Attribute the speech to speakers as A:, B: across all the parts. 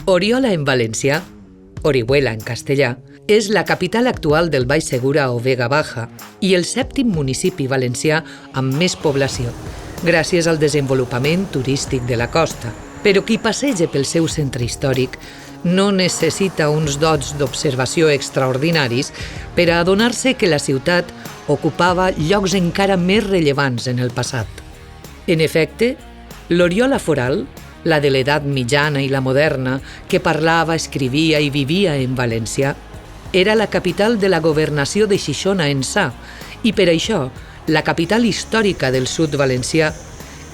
A: Oriola en valencià, Orihuela en castellà, és la capital actual del Baix Segura o Vega Baja i el 7è municipi valencià amb més població, gràcies al desenvolupament turístic de la costa. Però qui passeja pel seu centre històric no necessita uns dots d'observació extraordinaris per a adonar-se que la ciutat ocupava llocs encara més rellevants en el passat. En efecte, l'Oriola foral, la de l'edat mitjana i la moderna, que parlava, escrivia i vivia en valencià, era la capital de la governació de Xixona Ençà i per això la capital històrica del sud valencià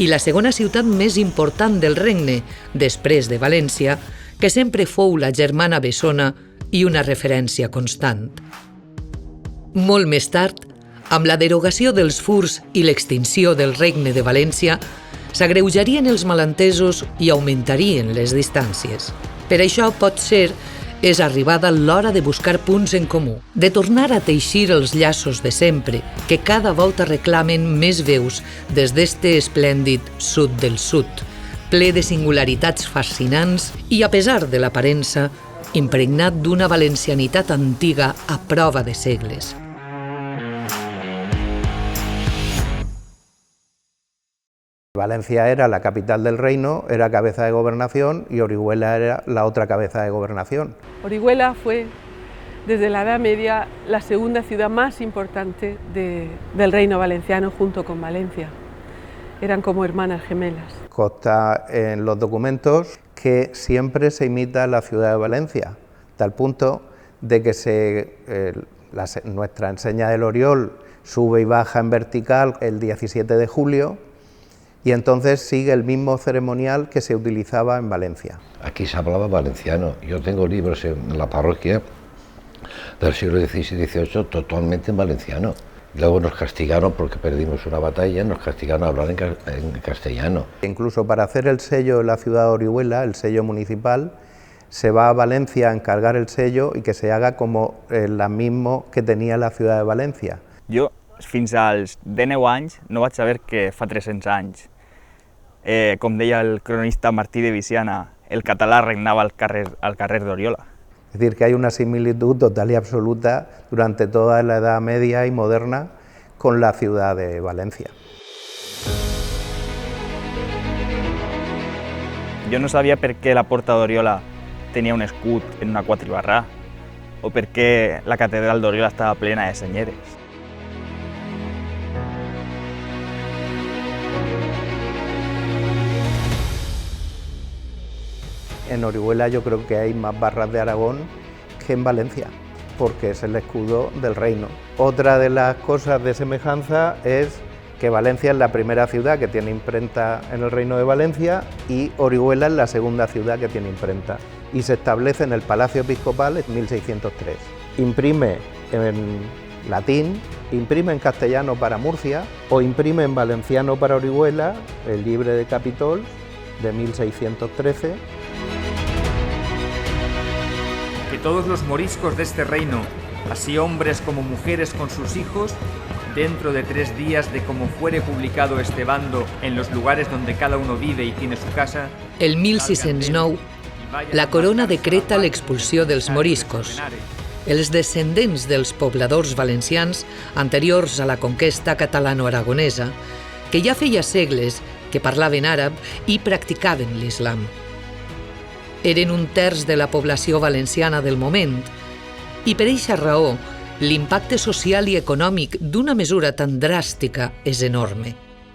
A: i la segona ciutat més important del regne, després de València, que sempre fou la germana bessona i una referència constant. Molt més tard, amb la derogació dels furs i l'extinció del regne de València, s'agreujarien els malentesos i augmentarien les distàncies. Per això, potser, és arribada l'hora de buscar punts en comú, de tornar a teixir els llaços de sempre, que cada volta reclamen més veus des d'este esplèndid sud del sud, ple de singularitats fascinants i, a pesar de l'aparença, impregnat d'una valencianitat antiga a prova de segles.
B: Valencia era la capital del reino, era cabeza de gobernación y Orihuela era la otra cabeza de gobernación.
C: Orihuela fue, desde la Edad Media, la segunda ciudad más importante del reino valenciano junto con Valencia. Eran como hermanas gemelas.
B: Consta en los documentos que siempre se imita la ciudad de Valencia, tal punto de que nuestra enseña del Oriol sube y baja en vertical el 17 de julio, y entonces sigue el mismo ceremonial que se utilizaba en Valencia.
D: Aquí se hablaba valenciano. Yo tengo libros en la parroquia del siglo XVI y XVIII totalmente en valenciano. Luego nos castigaron porque perdimos una batalla, nos castigaron a hablar en castellano.
B: Incluso para hacer el sello de la ciudad de Orihuela, el sello municipal, se va a Valencia a encargar el sello y que se haga como el mismo que tenía la ciudad de Valencia.
E: Jo, fins als 19 anys, no vaig saber que fa 300 anys, com deia el cronista Martí de Viciana, el català regnava al carrer d'Oriola.
B: Es decir, que hay una similitud total y absoluta durante toda la Edad Media y moderna con la ciudad de Valencia.
E: Jo no sabia per què la Porta d'Oriola tenia un escut en una quatribarrà o per què la catedral d'Oriola estava plena de senyeres.
B: En Orihuela yo creo que hay más barras de Aragón que en Valencia, porque es el escudo del reino. Otra de las cosas de semejanza es que Valencia es la primera ciudad que tiene imprenta en el Reino de Valencia y Orihuela es la segunda ciudad que tiene imprenta. Y se establece en el Palacio Episcopal en 1603. Imprime en latín, imprime en castellano para Murcia o imprime en valenciano para Orihuela, el Libre de Capitol de 1613.
F: Que todos los moriscos de este reino, así hombres como mujeres con sus hijos, dentro de 3 días de como fuere publicado este bando en los lugares donde cada uno vive y tiene su casa...
A: El 1609, la corona decreta l'expulsió dels moriscos, els descendents dels pobladors valencians anteriors a la conquesta catalano-aragonesa, que ja feia segles que parlaven àrab i practicaven l'islam. Eren 1/3 de la població valenciana del moment i per eixa raó l'impacte social i econòmic d'una mesura tan dràstica és enorme.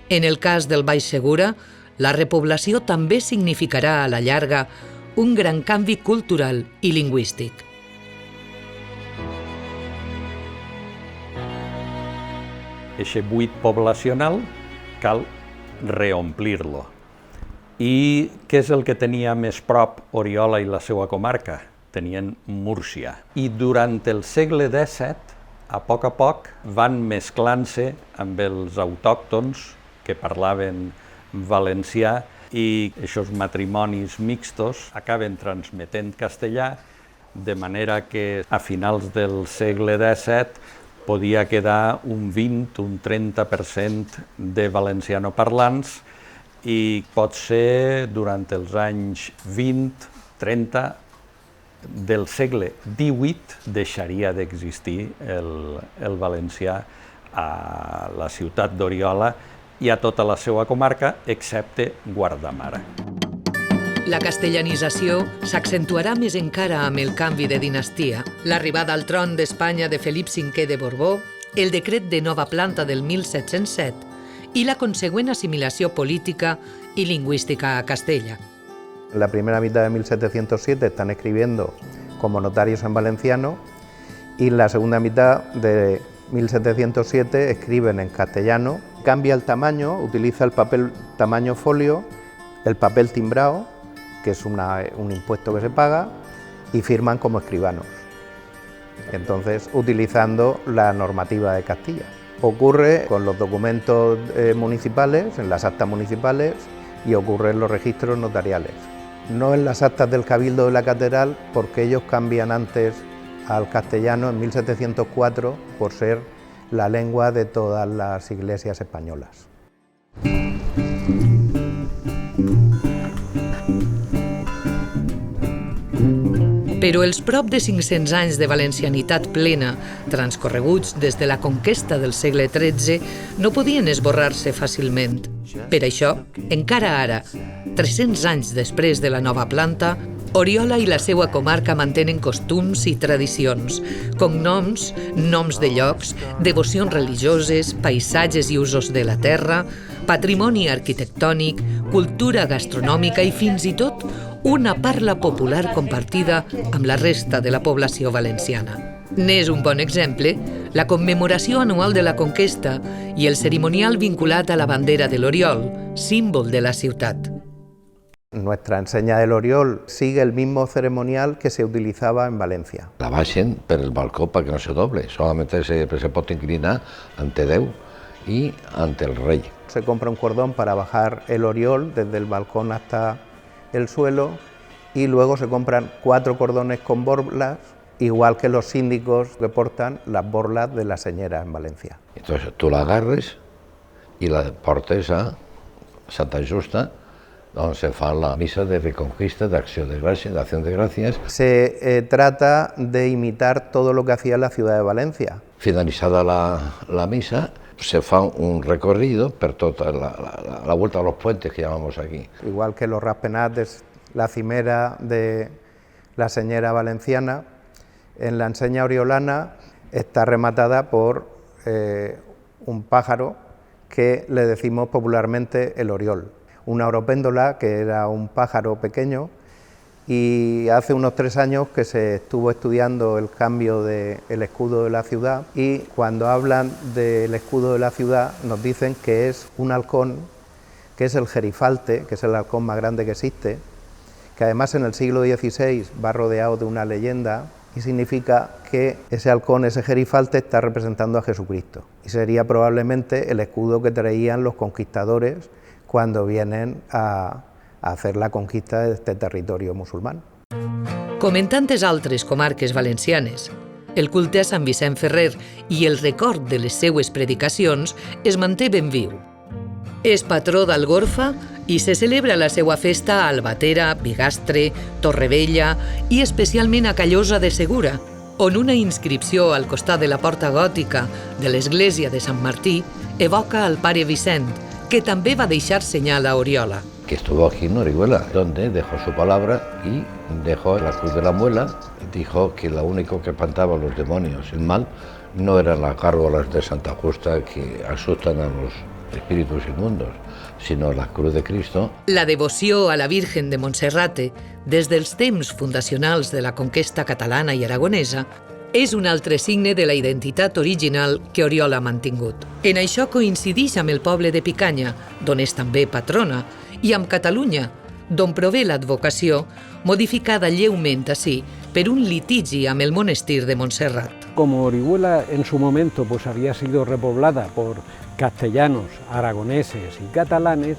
A: En el cas del Baix Segura, la repoblació també significarà a la llarga un gran canvi cultural i lingüístic.
G: Eixe buit poblacional cal reomplir-lo. I què és el que tenia més prop Oriola i la seva comarca? Tenien Múrcia. I durant el segle XVII, a poc van mesclant-se amb els autòctons que parlaven valencià i aquests matrimonis mixtos acaben transmetent castellà, de manera que a finals del segle XVII podia quedar un 20, un 30% de valencianoparlants i potser durant els anys 20 30 del segle XVIII deixaria d'existir el valencià a la ciutat d'Oriola i a tota la seva comarca, excepte Guardamar.
A: La castellanització s'accentuarà més encara amb el canvi de dinastia, l'arribada al tron d'Espanya de Felip V de Borbó, el decret de nova planta del 1707 i la consegüent assimilació política y lingüística a Castella.
B: En la primera mitad de 1707 están escribiendo como notarios en valenciano y en la segunda mitad de 1707 escriben en castellano. Cambia el tamaño, utiliza el papel tamaño folio, el papel timbrado, que es un impuesto que se paga, y firman como escribanos. Entonces, utilizando la normativa de Castilla. Ocurre con los documentos municipales, en las actas municipales, y ocurre en los registros notariales. No en las actas del Cabildo de la Catedral, porque ellos cambian antes al castellano en 1704 por ser la lengua de todas las iglesias españolas.
A: Però els prop de 500 anys de valencianitat plena, transcorreguts des de la conquesta del segle XIII, no podien esborrar-se fàcilment. Per això, encara ara, 300 anys després de la nova planta, Oriola i la seva comarca mantenen costums i tradicions, cognoms, noms de llocs, devocions religioses, paisatges i usos de la terra, patrimoni arquitectònic, cultura gastronòmica i fins i tot una parla popular compartida amb la resta de la població valenciana. N'és un bon exemple la commemoració anual de la conquesta i el cerimonial vinculat a la bandera de l'Oriol, símbol de la ciutat.
B: Nuestra enseña del Oriol sigue el mismo ceremonial que se utilizaba en Valencia.
D: La baixen per el balcó para que no se doble, solamente se pot inclinar ante Déu y ante el rey.
B: Se compra un cordón para bajar el Oriol desde el balcón hasta el suelo y luego se compran 4 cordones con borlas, igual que los síndicos que portan las borlas de la señera en Valencia.
D: Entonces tú la agarres y la portes a Santa Justa, donde se fa la misa de reconquista, de acción de gracias.
B: Se trata de imitar todo lo que hacía la ciudad de Valencia.
D: Finalizada la misa, se fa un recorrido per tota la vuelta a los puentes que llamamos aquí.
B: Igual que los Ratpenats, la cimera de la señera valenciana, en la enseña oriolana está rematada por un pájaro que le decimos popularmente el oriol. Una oropéndola, que era un pájaro pequeño, y hace unos 3 años que se estuvo estudiando el cambio del escudo de la ciudad, y cuando hablan del escudo de la ciudad nos dicen que es un halcón, que es el gerifalte, que es el halcón más grande que existe, que además en el siglo XVI va rodeado de una leyenda y significa que ese halcón, ese gerifalte, está representando a Jesucristo, y sería probablemente el escudo que traían los conquistadores cuando vienen a hacer la conquista de este territorio musulmán.
A: Com en tantes altres comarques valencianes, el culte a Sant Vicent Ferrer i el record de les seues predicacions es manté ben viu. És patró d'Algorfa i se celebra la seva festa a Albatera, Bigastre, Torrevella i especialment a Callosa de Segura, on una inscripció al costat de la porta gòtica de l'església de Sant Martí evoca al pare Vicent, que també va deixar senyal a Oriola.
D: Que estuvo aquí en Orihuela, donde dejó su palabra y dejó la cruz de la muela. Dijo que lo único que espantaba a los demonios, el mal, no eran las gárgolas de Santa Justa que asustan a los espíritus inmundos, sinó la cruz de Cristo.
A: La devoció a la Virgen de Montserrate, des dels temps fundacionals de la conquesta catalana i aragonesa, és un altre signe de la identitat original que Oriola ha mantingut. En això coincideix amb el poble de Picanya, d'on és també patrona, i amb Catalunya, d'on prové l'advocació, modificada lleument així per un litigi amb el monestir de Montserrat.
H: Como Orihuela en su momento pues había sido repoblada por castellanos, aragoneses y catalanes,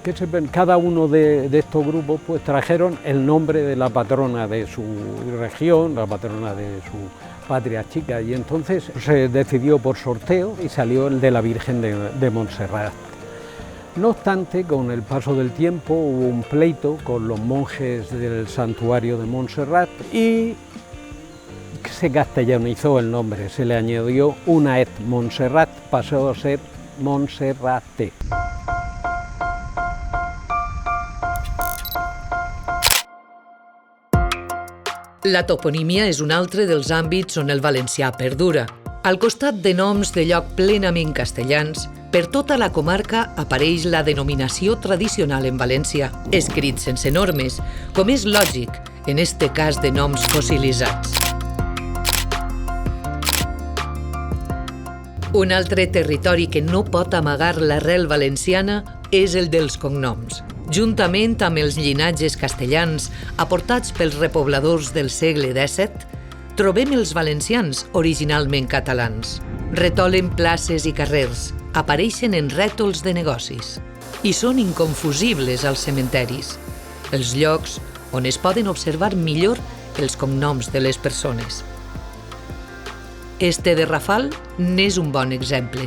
H: que cada uno de estos grupos pues trajeron el nombre de la patrona de su región, la patrona de su patria chica, y entonces se decidió por sorteo y salió el de la Virgen de Montserrat. No obstante, con el paso del tiempo hubo un pleito con los monjes del santuario de Montserrat y se castellanizó el nombre, se le añadió una et Montserrat, pasó a ser Montserrate.
A: La toponímia és un altre dels àmbits on el valencià perdura. Al costat de noms de lloc plenament castellans, per tota la comarca apareix la denominació tradicional en valencià, escrit sense normes, com és lògic en este cas de noms fossilitzats. Un altre territori que no pot amagar l'arrel valenciana és el dels cognoms. Juntament amb els llinatges castellans aportats pels repobladors del segle XVII, trobem els valencians originalment catalans. Retolen places i carrers, apareixen en rètols de negocis i són inconfusibles als cementeris, els llocs on es poden observar millor els cognoms de les persones. Este de Rafal n'és un bon exemple.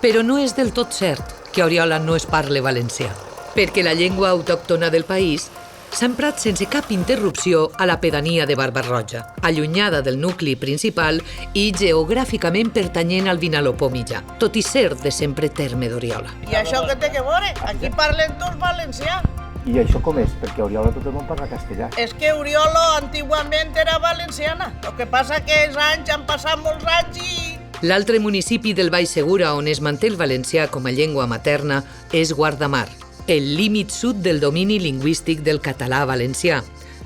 A: Però no és del tot cert que a Oriola no es parle valencià, perquè la llengua autòctona del país s'ha emprat sense cap interrupció a la pedania de Barba-roja, allunyada del nucli principal i geogràficament pertanyent al Vinalopó mitjà, tot i ser de sempre terme d'Oriola.
I: I això què té que veure? Aquí parlen tots valencià.
J: I això com és? Perquè a Oriola tot el món parla castellà.
I: És que Oriolo antigament era valenciana. El que passa que els anys han passat molts anys i...
A: L'altre municipi del Baix Segura on es manté el valencià com a llengua materna és Guardamar, el límit sud del domini lingüístic del català valencià,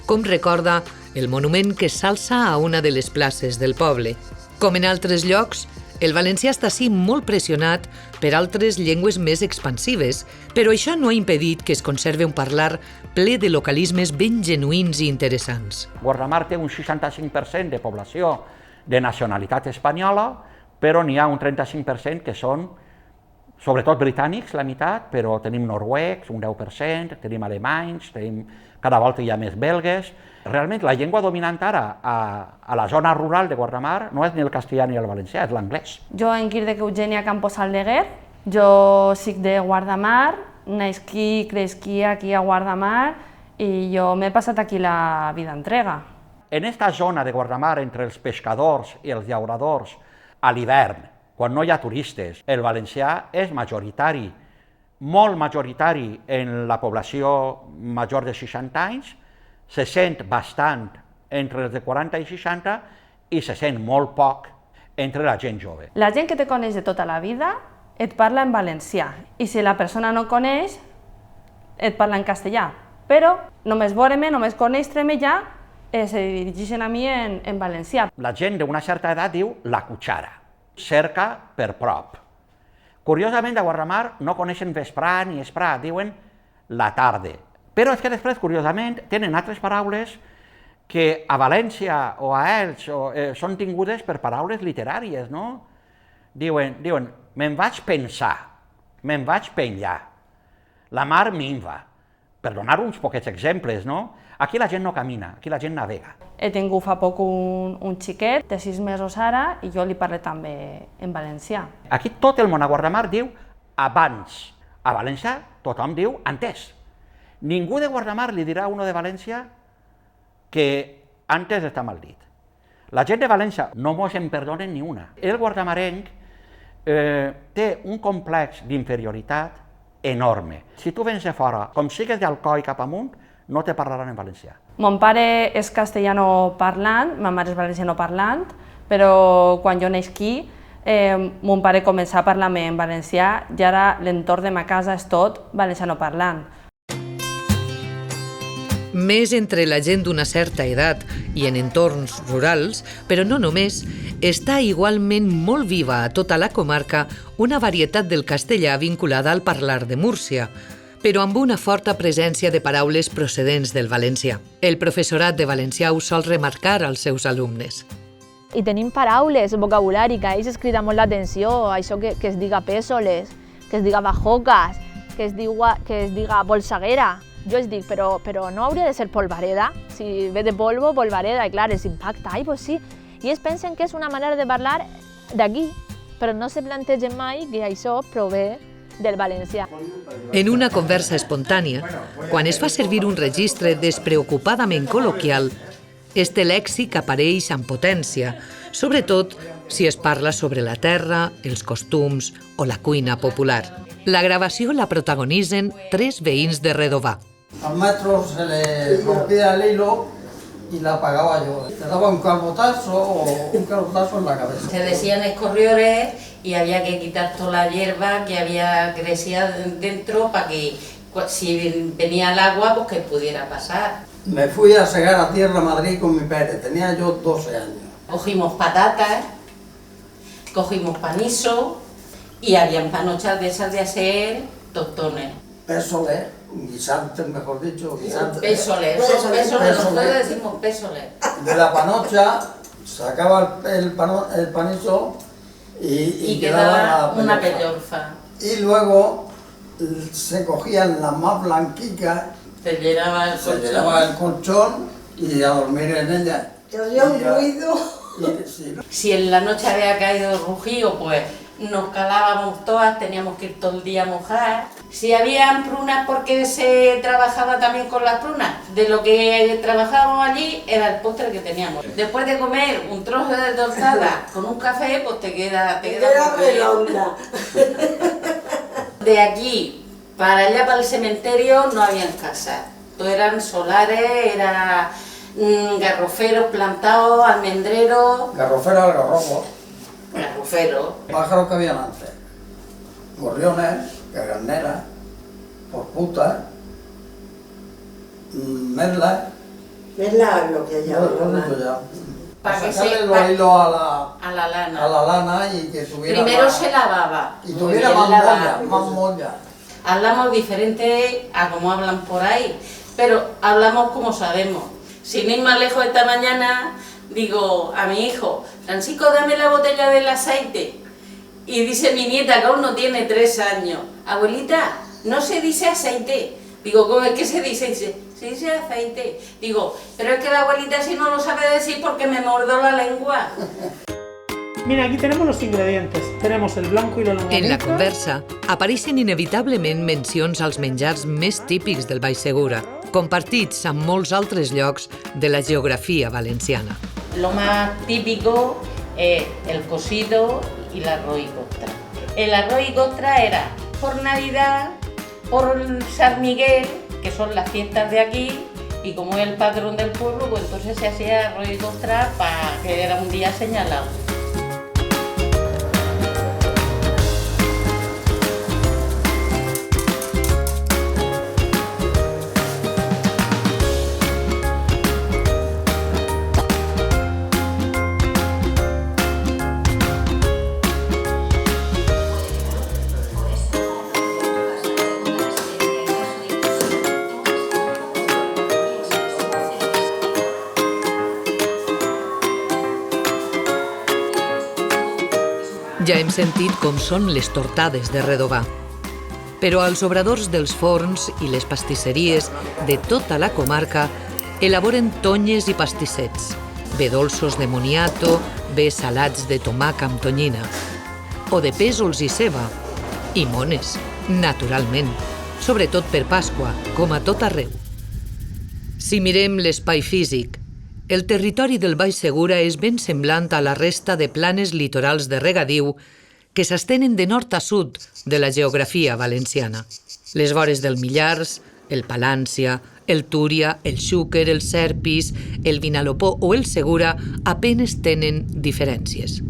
A: com recorda el monument que s'alça a una de les places del poble. Com en altres llocs, el valencià està així molt pressionat per altres llengües més expansives, però això no ha impedit que es conserve un parlar ple de localismes ben genuïns i interessants.
K: Guardamar té un 65% de població de nacionalitat espanyola, però n'hi ha un 35% que són sobretot britànics, la meitat, però tenim noruecs, un 10%, tenim alemanys, cada volta hi ha més belgues. Realment la llengua dominant ara a la zona rural de Guardamar no és ni el castellà ni el valencià, és l'anglès.
L: Jo em dic Eugènia Campos Aldeguer, jo soc de Guardamar, nasquí, cresquí aquí a Guardamar i jo m'he passat aquí la vida entrega.
K: En esta zona de Guardamar, entre els pescadors i els llauradors, a l'hivern, quan no hi ha turistes, el valencià és majoritari, molt majoritari en la població major de 60 anys, se sent bastant entre els de 40 i 60 i se sent molt poc entre la gent jove.
L: La gent que te coneix de tota la vida et parla en valencià i si la persona no coneix, et parla en castellà. Però només veure-me, només conèixer-me ja, se dirigeixen a mi en valencià.
K: La gent d'una certa edat diu la cuchara, cerca per prop. Curiosament, a Guardamar no coneixen vesprà ni esprà, diuen la tarda. Però és que després, curiosament, tenen altres paraules que a València o a Elx són tingudes per paraules literàries, no? Diuen, me'n vaig pensar, me'n vaig penjar, la mar minva, per donar uns poquets exemples, no? Aquí la gent no camina, aquí la gent navega.
L: He tingut fa poc un xiquet de 6 mesos ara i jo li parlo també en valencià.
K: Aquí tot el món a Guardamar diu abans. A València tothom diu antes. Ningú de Guardamar li dirà a uno de València que antes està mal dit. La gent de València no mos en perdonen ni una. El guardamarenc té un complex d'inferioritat enorme. Si tu vens de fora, com sigues d'Alcoi cap amunt, no te parlaran en valencià.
L: Mon pare és castellano parlant, ma mare és valenciano parlant, però quan jo nasquí, mon pare començà a parlar-me en valencià i ara l'entorn de ma casa és tot valenciano parlant.
A: Més entre la gent d'una certa edat i en entorns rurals, però no només, està igualment molt viva a tota la comarca una varietat del castellà vinculada al parlar de Múrcia, però amb una forta presència de paraules procedents del valencià. El professorat de valencià ho sol remarcar als seus alumnes.
M: I tenim paraules, vocabulari, que a ells es crida molt l'atenció, això que es diga pèsoles, que es diga bajocas, que es diga bolsaguera. Jo els dic, però no hauria de ser polvareda? Si ve de polvo, polvareda, i clar, els impacta. Ai, pues sí. i es pensen que és una manera de parlar d'aquí, però no se plantegen mai que això prové del valencià.
A: En una conversa espontània, quan es fa servir un registre despreocupadament col·loquial, este lèxic apareix amb potència, sobretot si es parla sobre la terra, els costums o la cuina popular. La gravació la protagonitzen 3 veïns de Redovà.
N: Al maestro se le rompía el hilo y la apagaba yo. Le daba un calbotazo en la cabeza.
O: Se decían escorriores y había que quitar toda la hierba que había crecida dentro para que si venía el agua pues que pudiera pasar.
N: Me fui a segar a Tierra Madrid con mi padre, tenía yo 12 años.
O: Cogimos patatas, cogimos panizo y habían panochas de esas de hacer tostones.
N: Pésoles, guisantes, mejor dicho, guisantes.
O: Pésoles, nosotros decimos pésoles.
N: De la panocha sacaba el panizo y quedaba
O: una pellorfa.
N: Y luego se cogían las más blanquicas,
O: se llenaba
N: el colchón y a dormir en ella.
O: Que había un ruido. Si en la noche había caído el rugido, pues nos calábamos todas, teníamos que ir todo el día a mojar. Si había prunas, porque se trabajaba también con las prunas, de lo que trabajábamos allí era el postre que teníamos. Después de comer un trozo de tostada con un café, pues te queda redonda. De aquí para allá, para el cementerio, no habían casas. Todo eran solares, era garroferos plantados, almendreros.
N: Garroferos, algarrobos.
O: Garroferos.
N: Pájaros que habían antes. Gorriones, cagarneras, porputas, merlas.
O: Merlas es lo que
N: llamaban.
O: Para que
N: sacarle los hilos
O: a la lana.
N: A la lana y que tuviera
O: primero
N: más,
O: se lavaba.
N: Y tuviera más molla.
O: Hablamos diferente a como hablan por ahí, pero hablamos como sabemos. Sin ir más lejos, esta mañana digo a mi hijo, Francisco, dame la botella del aceite. Y dice mi nieta, que aún no tiene 3 años, abuelita, no se dice aceite. Digo, ¿cómo es que se dice? Se dice aceite. Digo, pero es que la abuelita si no lo sabe decir porque me mordió la lengua.
P: Mira, aquí tenemos los ingredientes. Tenemos el blanco y la longaniza.
A: En la conversa apareixen inevitablement mencions als menjars més típics del Baix Segura, compartits amb molts altres llocs de la geografia valenciana.
O: Lo más típico es el cocido y el arroz y costra. El arroz y costra era por Navidad, por San Miguel, que son las fiestas de aquí, y como es el patrón del pueblo, pues entonces se hacía arroz y costra para que era un día señalado.
A: Ja hem sentit com són les tortades de Redovà. Però els obradors dels forns i les pastisseries de tota la comarca elaboren tonyes i pastissets, bé dolços de moniato, bé salats de tomaca amb tonyina, o de pèsols i ceba, i mones, naturalment, sobretot per Pasqua, com a tot arreu. Si mirem l'espai físic, el territori del Baix Segura és ben semblant a la resta de planes litorals de regadiu que s'estenen de nord a sud de la geografia valenciana. Les vores del Millars, el Palància, el Túria, el Xúquer, el Serpis, el Vinalopó o el Segura apenas tenen diferències.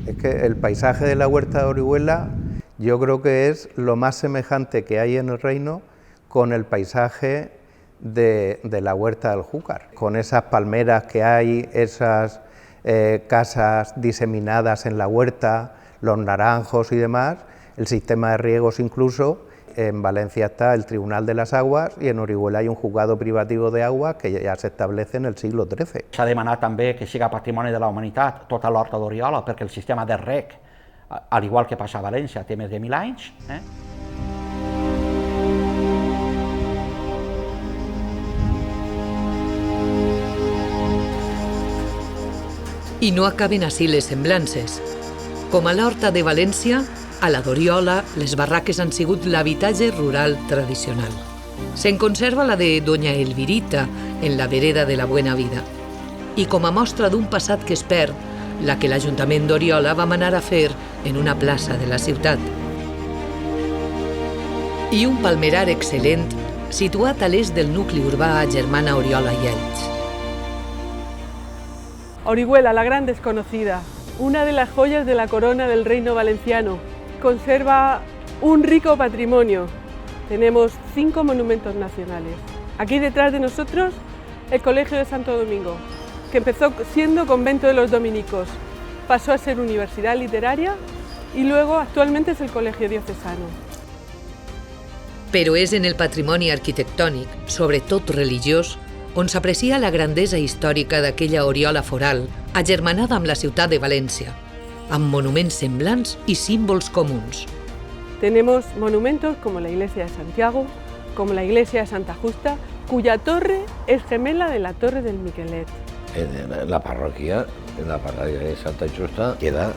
B: Es que el paisaje de la Huerta de Orihuela yo creo que es lo más semejante que hay en el reino con el paisaje de la Huerta del Júcar, con esas palmeras que hay, esas casas diseminadas en la huerta, los naranjos y demás, el sistema de riegos incluso. En Valencia está el Tribunal de las Aguas y en Orihuela hay un juzgado privativo de agua que ja s'establece en el siglo XIII.
K: S'ha demanat també que siga patrimoni de la humanitat tota l'horta d'Oriola, perquè el sistema de reg, al igual que passa a València, té més de 1000 anys.
A: I no acaben així les semblances. Com a l'Horta de València, a la d'Oriola, les barraques han sigut l'habitatge rural tradicional. Se'n conserva la de Doña Elvirita, en la vereda de la Buena Vida. I com a mostra d'un passat que es perd, la que l'Ajuntament d'Oriola va manar a fer en una plaça de la ciutat. I un palmerar excel·lent situat a l'est del nucli urbà Germana, Oriola i Elx.
C: Orihuela, la gran desconocida, una de las joyas de la corona del Reino Valenciano. Conserva un rico patrimonio. Tenemos 5 monumentos nacionales. Aquí detrás de nosotros, el Colegio de Santo Domingo, que empezó siendo convento de los dominicos, pasó a ser universidad literaria y luego actualmente es el Colegio Diocesano.
A: Però és en el patrimoni arquitectònic, sobretot religiós, on s'aprecia la grandesa històrica d'aquella Oriola foral, agermanada amb la ciutat de València, amb monuments semblants i símbols comuns.
C: Tenemos monumentos como la Iglesia de Santiago, como la Iglesia de Santa Justa, cuya torre es gemela de la Torre del Miquelet.
D: En la parròquia de Santa Justa, queda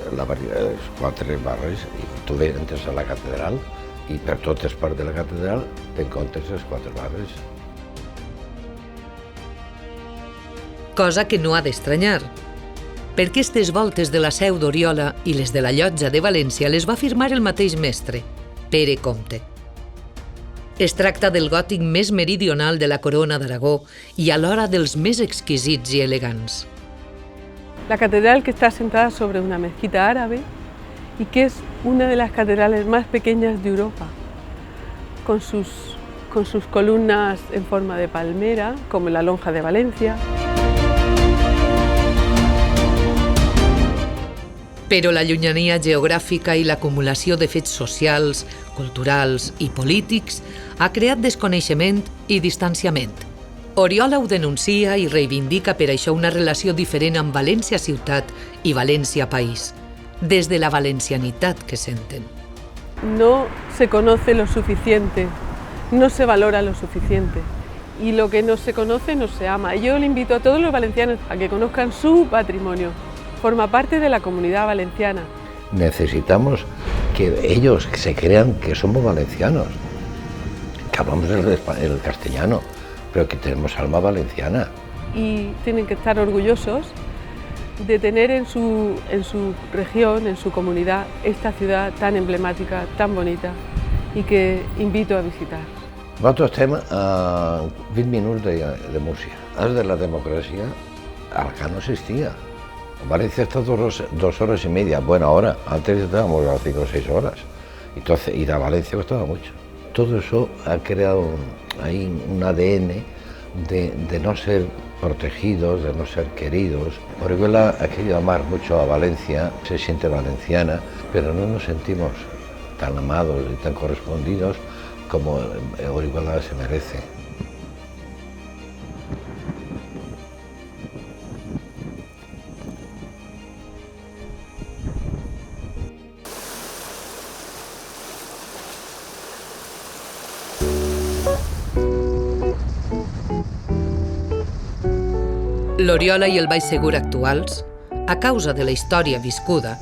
D: els 4 barris i tu entres a la catedral i per totes parts de la catedral t'encontres els 4 barris.
A: Cosa que no ha d'estranyar, perquè aquestes voltes de la seu d'Oriola i les de la Llotja de València les va firmar el mateix mestre, Pere Comte. Es tracta del gòtic més meridional de la corona d'Aragó i alhora dels més exquisits i elegants.
C: La catedral, que está asentada sobre una mezquita árabe y que es una de las catedrales más pequeñas de Europa, con sus columnas en forma de palmera, como la Lonja de Valencia.
A: Però la llunyania geogràfica i l'acumulació de fets socials, culturals i polítics ha creat desconeixement i distanciament. Oriola ho denuncia i reivindica per això una relació diferent amb València ciutat i València país, des de la valencianitat que senten.
C: No se conoce lo suficiente, no se valora lo suficiente y lo que no se conoce no se ama. Yo le invito a todos los valencianos a que conozcan su patrimonio. Forma parte de la comunidad valenciana.
D: Necesitamos que ellos se crean que somos valencianos, que hablamos el castellano, pero que tenemos alma valenciana.
C: Y tienen que estar orgullosos de tener en su región, en su comunidad, esta ciudad tan emblemática, tan bonita y que invito a visitar.
D: Nosaltres estem a 20 minuts de Múrcia. Des de la democràcia, acá no existía. Valencia está 2 horas y media, buena hora. Antes estábamos a 5 o 6 horas. Entonces, ir a Valencia costaba mucho. Todo eso ha creado ahí un ADN de no ser protegidos, de no ser queridos. Orihuela ha querido amar mucho a Valencia, se siente valenciana, pero no nos sentimos tan amados y tan correspondidos como Orihuela se merece.
A: L'Oriola i el Baix Segur actuals, a causa de la història viscuda,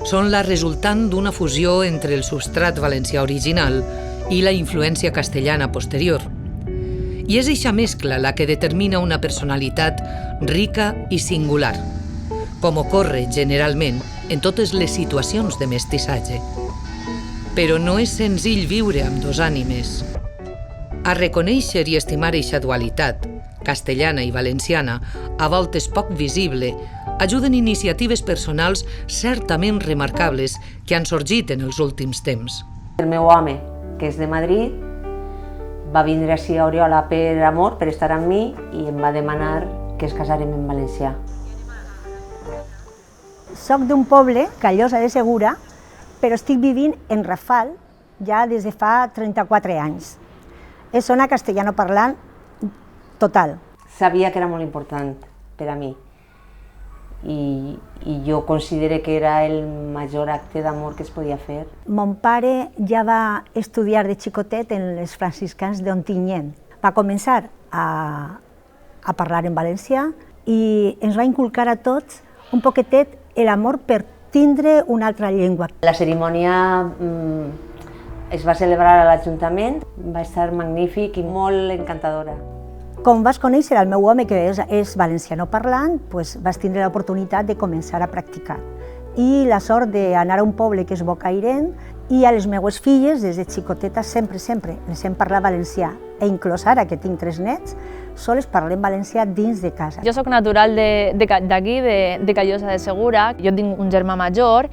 A: són la resultant d'una fusió entre el substrat valencià original i la influència castellana posterior. I és eixa mescla la que determina una personalitat rica i singular, com ocorre generalment en totes les situacions de mestissatge. Però no és senzill viure amb 2 ànimes. A reconèixer i estimar eixa dualitat, castellana i valenciana, a voltes poc visible, ajuden iniciatives personals certament remarcables que han sorgit en els últims temps.
Q: El meu home, que és de Madrid, va vindre així a Oriola per amor, per estar amb mi, i em va demanar que es casarem en valencià.
R: Soc d'un poble, Callosa de Segura, però estic vivint en Rafal ja des de fa 34 anys. És zona castellanoparlant total.
Q: Sabia que era molt important per a mi i jo considero que era el major acte d'amor que es podia fer.
R: Mon pare ja va estudiar de xicotet en els franciscans d'Ontinyent. Va començar a parlar en valencià i ens va inculcar a tots un poquetet l'amor per tindre una altra llengua.
Q: La cerimònia es va celebrar a l'Ajuntament, va estar magnífic i molt encantadora.
R: Com vas conèixer el meu home, que és valenciano parlant, doncs vas tindre l'oportunitat de començar a practicar. I la sort d'anar a un poble que és Bocairent, i a les meves filles, des de xicoteta, sempre les hem parlat valencià. E inclús ara, que tinc 3 nets, sols parlem valencià dins de casa.
M: Jo sóc natural d'aquí, de Callosa de Segura. Jo tinc un germà major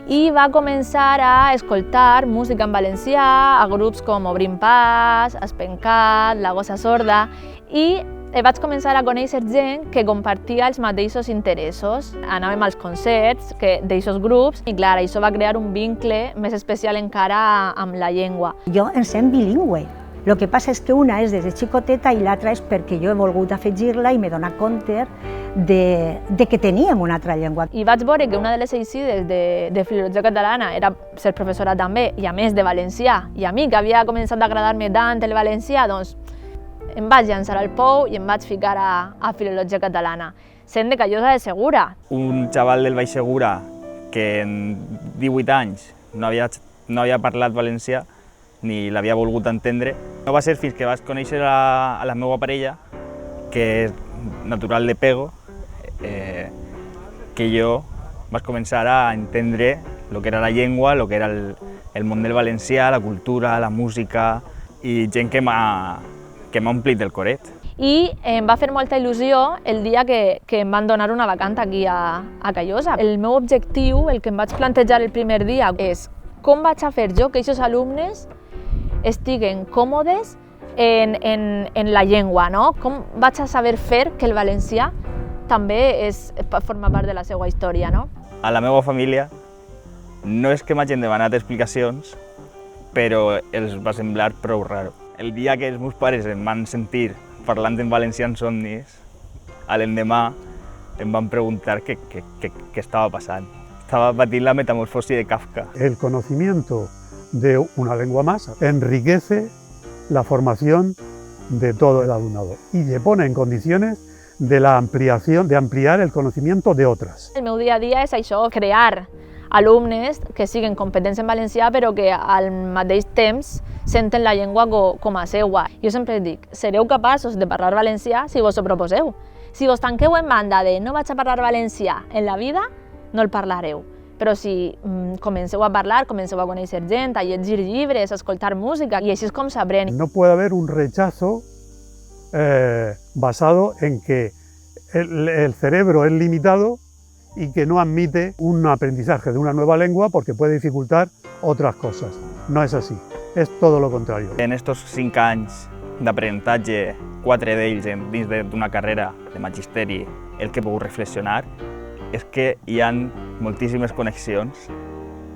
M: i va començar a escoltar música en valencià a grups com Obrim Pas, Espencat, La Gossa Sorda, i vaig començar a conèixer gent que compartia els mateixos interessos. Anàvem als concerts d'aixòs grups i, clar, això va crear un vincle més especial encara amb la llengua.
R: Jo em sent bilingüe. El que passa és que una és des de xicoteta i l'altra és perquè jo he volgut afegir-la i m'he donat compte de que teníem una altra llengua.
M: I vaig veure que una de les eixides de filologia catalana era ser professora també, i a més de valencià. I a mi, que havia començat a agradar-me tant el valencià, doncs em vaig llançar al pou i em vaig ficar a filologia catalana, sent de Callosa de Segura.
E: Un xaval del Baix Segura que en 18 anys no havia parlat valencià ni l'havia volgut entendre. No va ser fins que vaig conèixer a la meva parella, que és natural de Pego, que jo vaig començar a entendre el que era la llengua, el que era el món del valencià, la cultura, la música, i gent que m'ha omplit el coret.
M: I em va fer molta il·lusió el dia que em van donar una vacant aquí a Callosa. El meu objectiu, el que em vaig plantejar el primer dia, és com vaig a fer jo que aquests alumnes estiguen còmodes en la llengua, no? Com vaig a saber fer que el valencià també forma part de la seva història, no?
E: A la meva família no és que m'hagin demanat explicacions, però els va semblar prou raro. El dia que els meus pares em van sentir parlant en valencià en somnis, a l'endemà em van preguntar què estava passant. Estava patint la metamorfosi de Kafka.
S: El conocimiento de una lengua más enriquece la formación de todo el alumnado y le pone en condiciones de ampliar el conocimiento de otras.
M: El meu dia a dia és això, crear alumnes que siguin competents en valencià però que al mateix temps senten la llengua com a seua. Jo sempre dic, sereu capaços de parlar valencià si vos ho proposeu. Si vos tanqueu en banda de no vaig a parlar valencià en la vida, no el parlareu. Però si comenceu a parlar, comenceu a conèixer gent, a llegir llibres, a escoltar música, i així és com s'aprèn.
S: No puede haber un rechazo basado en que el cerebro es limitado y que no admite un aprendizaje de una nueva lengua porque puede dificultar otras cosas. No es así, es todo lo contrario.
E: En estos 5 anys d'aprenentatge, 4 d'ells dins d'una carrera de magisteri, el que he pogut reflexionar és que hi ha moltíssimes connexions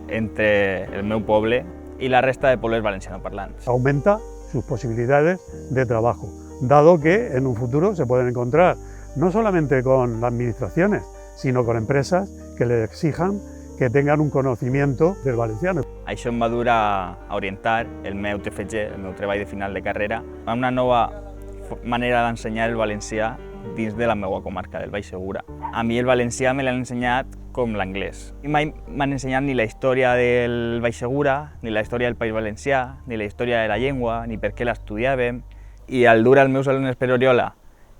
E: entre el meu poble y la resta de pueblos valencianoparlants.
S: Aumenta sus posibilidades de trabajo, dado que en un futuro se pueden encontrar no solamente con las administraciones, sino con empresas que le exijan que tengan un conocimiento del valenciano.
E: Això em va dur a orientar el meu TFG, el meu treball de final de carrera, a una nova manera d'ensenyar el valencià dins de la meva comarca del Baix Segura. A mi el valencià me l'han ensenyat com l'anglès. Mai m'han ensenyat ni la història del Baix Segura, ni la història del País Valencià, ni la història de la llengua, ni per què l'estudiàvem. I al dur als meus alumnes per Oriola,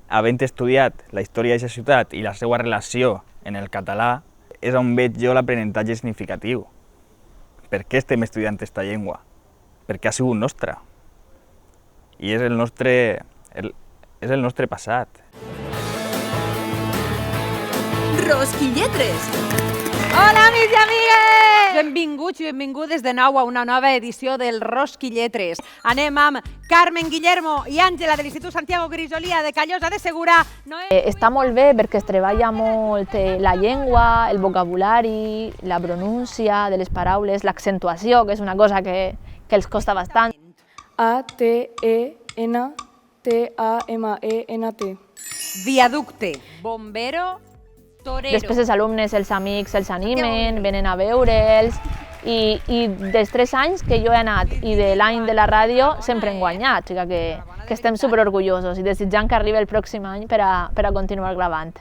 E: havent estudiat la història d'aquesta ciutat i la seva relació en el català, és on veig jo l'aprenentatge significatiu. Per què estem estudiant aquesta llengua? Perquè ha sigut nostra. I és el nostre passat.
T: Rosquilletres! Hola, amics i amigues! Benvinguts i benvingudes de nou a una nova edició del Rosquilletres. Anem amb Carmen Guillermo i Àngela de l'Institut Santiago Grisolia de Callosa de Segura.
M: Està molt bé perquè es treballa molt la llengua, el vocabulari, la pronúncia de les paraules, l'accentuació, que és una cosa que els costa bastant.
U: A-T-E-N-T-A-M-E-N-T.
T: Viaducte, bombero, torero.
M: Després els alumnes, els amics, els animen, venen a veure'ls i dels 3 anys que jo he anat i de l'any de la ràdio sempre hem guanyat, o sigui que estem superorgullosos i desitjant que arribi el pròxim any per a continuar gravant.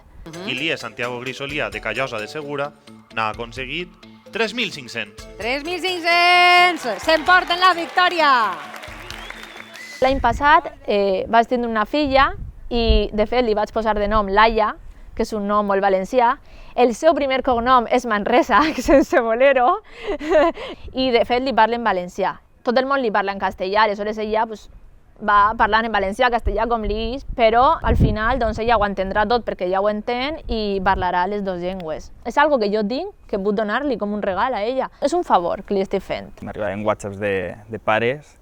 U: i l'IE Santiago Grisolía de Callosa de Segura n'ha aconseguit 3.500.
T: 3.500! S'emporten la victòria!
M: L'any passat vaig tindre una filla i, de fet, li vaig posar de nom Laia, que és un nom molt valencià. El seu primer cognom és Manresa, sense bolero, i, de fet, li parla en valencià. Tot el món li parla en castellà, aleshores ella va parlant en valencià, castellà com l'Is, però al final ella ho entendrà tot perquè ja ho entén i parlarà les dues llengües. És algo que jo tinc, que puc donar-li com un regal a ella. És un favor que li estic fent.
E: M'arribaven WhatsApps de pares.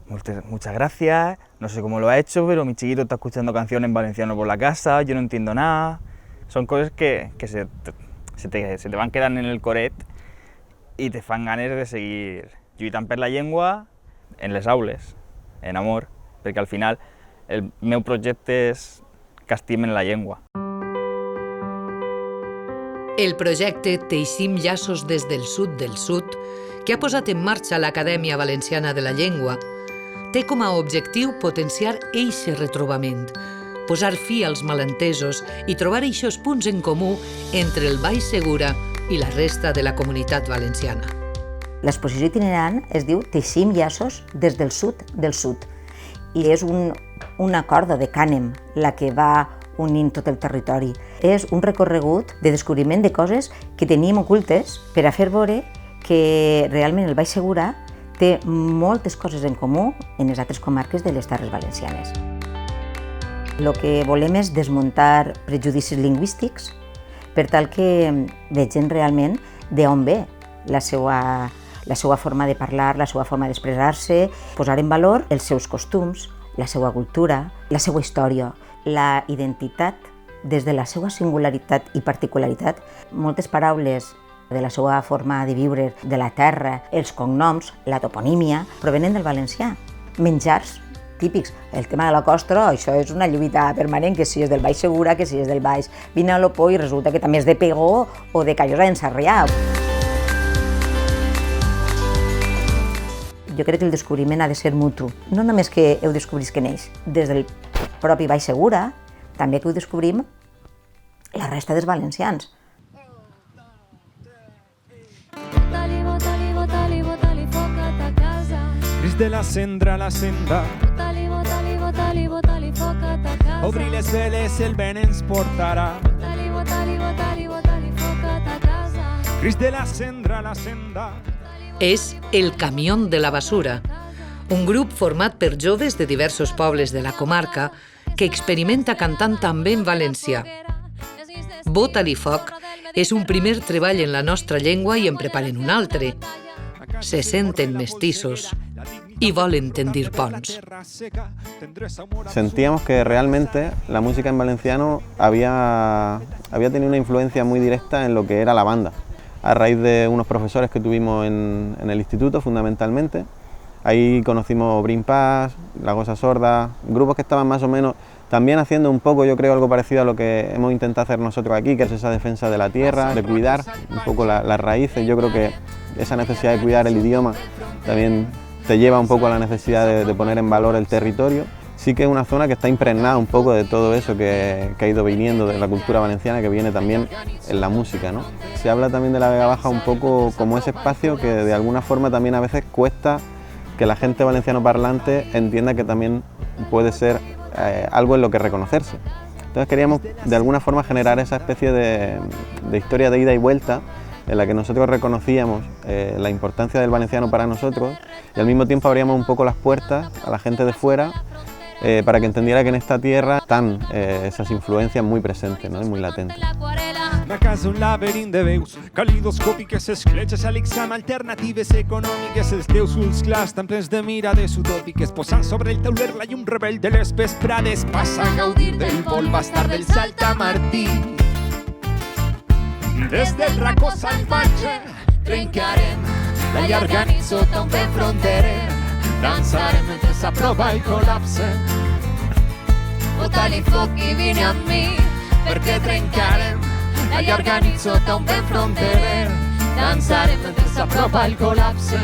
E: Muchas gracias, no sé cómo lo ha hecho, pero mi chiquito está escuchando canciones en valenciano por la casa, yo no entiendo nada. Son cosas que se te van quedant en el coret i te fan ganes de seguir lluitant per la llengua en les aules, en amor, perquè al final el meu projecte és que estimen la llengua.
A: El projecte Teixim llaços des del sud, que ha posat en marxa l'Acadèmia Valenciana de la Llengua, té com a objectiu potenciar eixe retrobament, posar fi als malentesos i trobar eixos punts en comú entre el Baix Segura i la resta de la comunitat valenciana.
V: L'exposició itinerant es diu Teixim llaços des del sud i és una corda de cànem la que va unint tot el territori. És un recorregut de descobriment de coses que teníem ocultes per a fer veure que realment el Baix Segura té moltes coses en comú en les altres comarques de les Terres Valencianes. El que volem és desmuntar prejudicis lingüístics per tal que vegin realment d'on ve la seva forma de parlar, la seva forma d'expressar-se, posar en valor els seus costums, la seva cultura, la seva història, la identitat des de la seva singularitat i particularitat. Moltes paraules de la seva forma de viure, de la terra, els cognoms, la toponímia, provenen del valencià. Menjars típics. El tema de la costra, això és una lluita permanent, que si és del Baix Segura, que si és del Baix Vinalopó, i resulta que també és de Pegó o de Callosa d'en Sarrià. Jo crec que el descobriment ha de ser mutu. No només que ho descobrisquen ells, des del propi Baix Segura, també que ho descobrim la resta dels valencians.
W: Cris de la cendra, la senda. Obrir les veles, el vent ens portarà. Cris de la cendra, la senda.
A: És El Camión de la Basura, un grup format per joves de diversos pobles de la comarca que experimenta cantant també en valencià. Bota-li foc és un primer treball en la nostra llengua i en preparen un altre. Se senten mestissos y volen tendir ponts.
X: Sentíamos que realmente la música en valenciano había tenido una influencia muy directa en lo que era la banda. A raíz de unos profesores que tuvimos en el instituto, fundamentalmente. Ahí conocimos Brin Paz, La Gosa Sorda, grupos que estaban más o menos también haciendo un poco, yo creo, algo parecido a lo que hemos intentado hacer nosotros aquí, que es esa defensa de la tierra, de cuidar un poco las raíces. Yo creo que esa necesidad de cuidar el idioma también te lleva un poco a la necesidad de poner en valor el territorio. Sí que es una zona que está impregnada un poco de todo eso que ha ido viniendo de la cultura valenciana, que viene también en la música, ¿no? Se habla también de la Vega Baja un poco como ese espacio que de alguna forma también a veces cuesta que la gente valenciano parlante entienda que también puede ser algo en lo que reconocerse. Entonces queríamos de alguna forma generar esa especie de historia de ida y vuelta en la que nosotros reconocíamos la importancia del valenciano para nosotros y al mismo tiempo abríamos un poco las puertas a la gente de fuera para que entendiera que en esta tierra están esas influencias muy presentes, ¿no? Y muy latentes.
W: Una casa, un laberint de veus calidoscòpiques, escletxes a l'exam, alternatives econòmiques, els teus ulls clars tan plens de mirades utòpiques, posant sobre el tauler la llum rebel de les vesprades, passa a gaudir del vol bastard del Saltamartí. Des del racó salvatge trencarem la llarga nit sota un vent fronterer, dansarem mentre s'aprova el col·lapse. Bota-li foc i vine amb mi, perquè trencarem la llarga nit sota un vent fronterer, dansarem mentre s'apropa el col·lapse.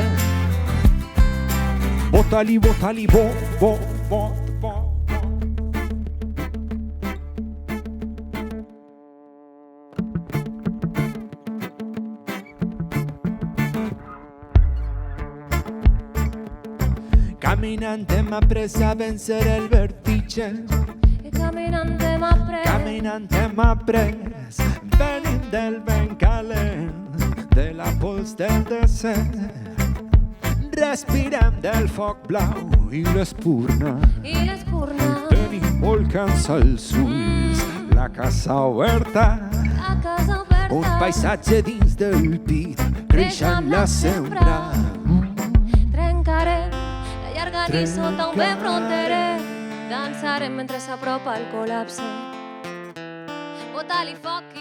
W: Bota-li, bota-li, bo, bo, bo, bo. Caminant hem après a vencer el vertigen.
F: Caminant hem après.
W: Caminant hem après. Venim del vent calent, de la pols del desert. Respirem del foc blau i l'espurna.
F: I l'espurna.
W: Tenim volcans als ulls, la casa oberta.
F: La casa oberta.
W: Un paisatge dins del pit, creixant la sembra.
F: Trencarem la llarga nit sota un vent fronterer. Dansarem mentre s'apropa el col·lapse. Bota-li foc